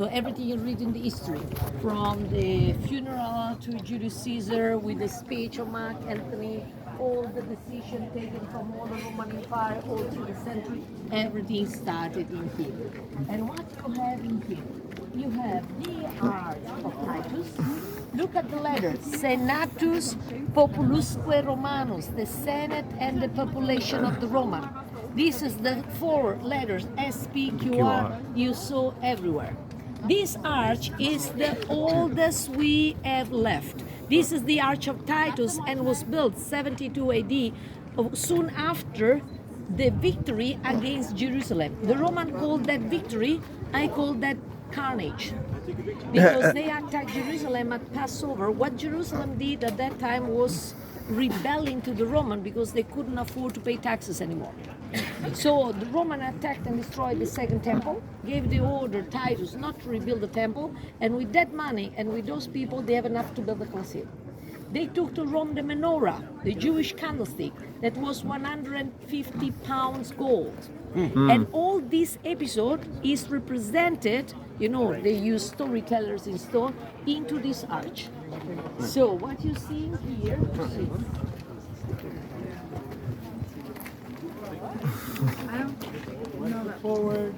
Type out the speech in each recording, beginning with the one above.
So everything you read in the history, from the funeral to Julius Caesar with the speech of Mark Antony, all the decisions taken from all the Roman Empire all through the century, everything started in here. And what you have in here? You have the art of Titus. Look at the letters, Senatus Populusque Romanus, the Senate and the population of the Roman. This is the 4 letters SPQR you saw everywhere. This arch is the oldest we have left. This is the Arch of Titus and was built 72 AD, soon after the victory against Jerusalem. The Roman called that victory, I call that carnage. Because they attacked Jerusalem at Passover. What Jerusalem did at that time was rebelling to the Roman because they couldn't afford to pay taxes anymore. So the Roman attacked and destroyed the second temple, gave the order Titus not to rebuild the temple, and with that money and with those people they have enough to build the Colosseum. They took to Rome the menorah, the Jewish candlestick, that was 150 pounds gold. And all this episode is represented, you know, they use storytellers in stone, into this arch. So what you see here, Forward.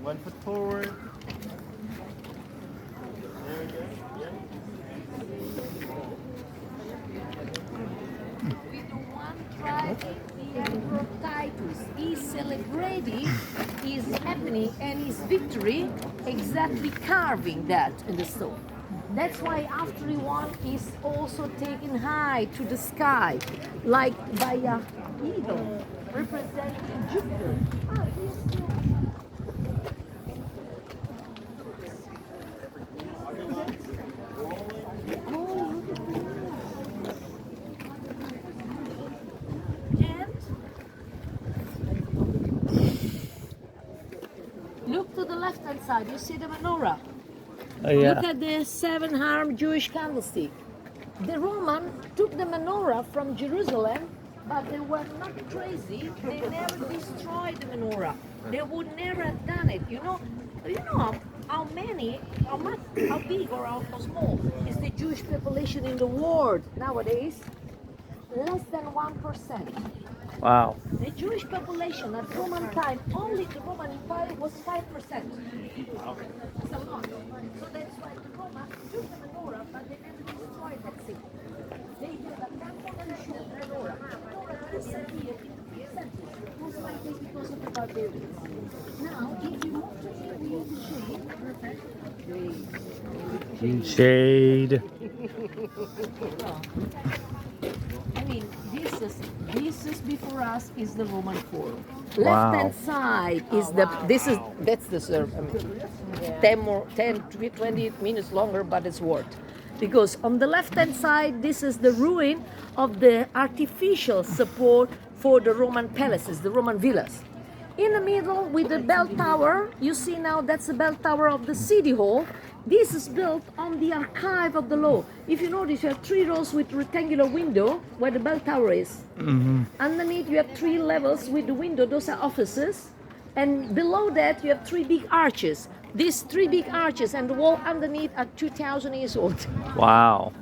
1 foot forward. There we go. with the one driving the Emperor Titus, he celebrating his happening and his victory, exactly carving that in the stone. That's why after he won, he's also taken high to the sky, like by a eagle representing Jupiter. Look to the left-hand side, you see the menorah. Oh, yeah. Look at the 7-armed Jewish candlestick. The Roman took the menorah from Jerusalem, but they were not crazy. They never destroyed the menorah. They would never have done it. You know how big or how small is the Jewish population in the world nowadays? Less than 1%. Wow. The Jewish population at Roman time, only the Roman Empire was 5%. It's a lot. So that's why the Romans took the menorah, but they never destroyed that city. They did a temple and a menorah. Menorah disappeared in the century, most likely because of the barbarians. Now, if you move to here, we have the shade. Shade. I mean, this is before us is the Roman Forum. Wow. Left hand side is that's the serve. I mean, 10 to 20 minutes longer, but it's worth. Because on the left hand side, this is the ruin of the artificial support for the Roman palaces, the Roman villas. In the middle with the bell tower, you see now that's the bell tower of the city hall. This is built on the archive of the law. If you notice, you have 3 rows with rectangular window where the bell tower is. Underneath you have 3 levels with the window, those are offices. And below that you have 3 big arches. These 3 big arches and the wall underneath are 2,000 years old. Wow.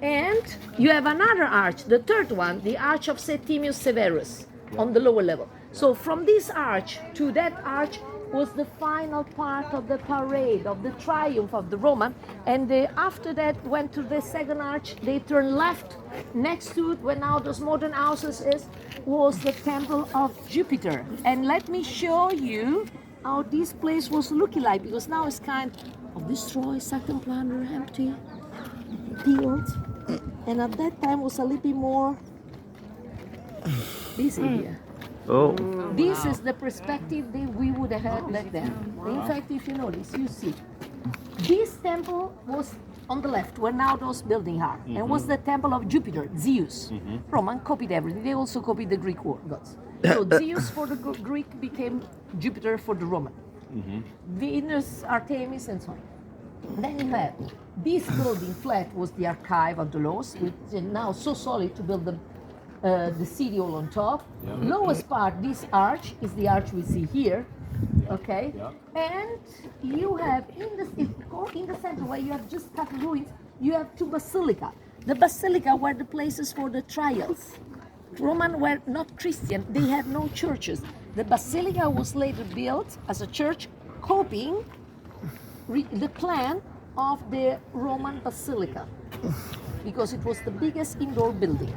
And you have another arch, the third one, the Arch of Septimius Severus on the lower level. So from this arch to that arch was the final part of the parade, of the triumph of the Roman. And after that went to the second arch, they turned left. Next to it, where now those modern houses is, was the temple of Jupiter. And let me show you how this place was looking like, because now it's kind of destroyed, second plunder, empty, peeled. And at that time was a little bit more busy here. Oh. This is the perspective that we would have had back then. In fact, if you notice, you see, this temple was on the left, where now those buildings are, and was the temple of Jupiter, Zeus. Roman copied everything. They also copied the Greek gods. So Zeus for the Greek became Jupiter for the Roman. Venus, Artemis, and so on. Then you have this building flat was the archive of the laws, which is now so solid to build the city all on top. Lowest part, this arch, is the arch we see here. Okay, and you have in the center where you have just cut ruins, you have two basilica. The basilica were the places for the trials. Roman were not Christian; they had no churches. The basilica was later built as a church, copying the plan of the Roman basilica, because it was the biggest indoor building,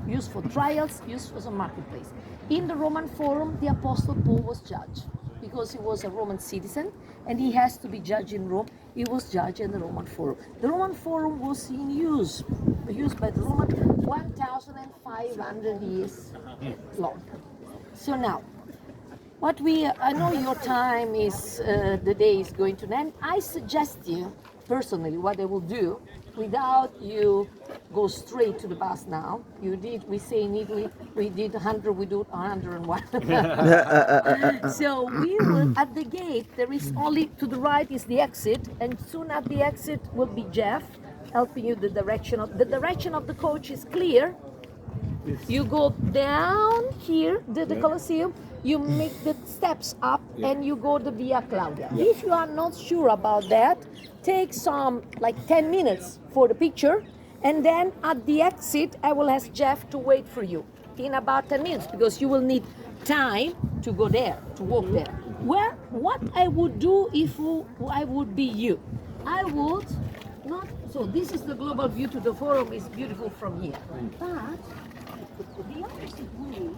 used for trials, used as a marketplace. In the Roman Forum, the Apostle Paul was judged because he was a Roman citizen and he has to be judged in Rome. He was judged in the Roman Forum. The Roman Forum was in used by the Roman 1,500 years long. So now, I know your time is, the day is going to end. I suggest you, personally, what I will do, without you go straight to the bus now. We say in Italy, we did 100, we do 101. So we will, at the gate, there is only, to the right is the exit, and soon at the exit will be Jeff, helping you the direction of the coach is clear. You go down here, the Colosseum, you make the steps up and you go to Via Claudia. If you are not sure about that, take some, like 10 minutes for the picture, and then at the exit, I will ask Jeff to wait for you in about 10 minutes, because you will need time to go there, to walk there. What I would do if I would be you, I would not, so this is the global view to the forum, is beautiful from here. But the opposite way,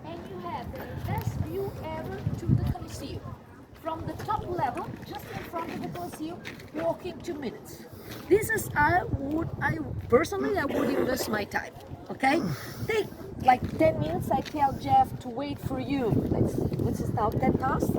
and you have the best view ever to the Colosseum. From the top level, just in front of the Colosseum, walking 2 minutes. This is, I would invest my time, okay? Take like 10 minutes, I tell Jeff to wait for you. Let's see, this is now 10 past.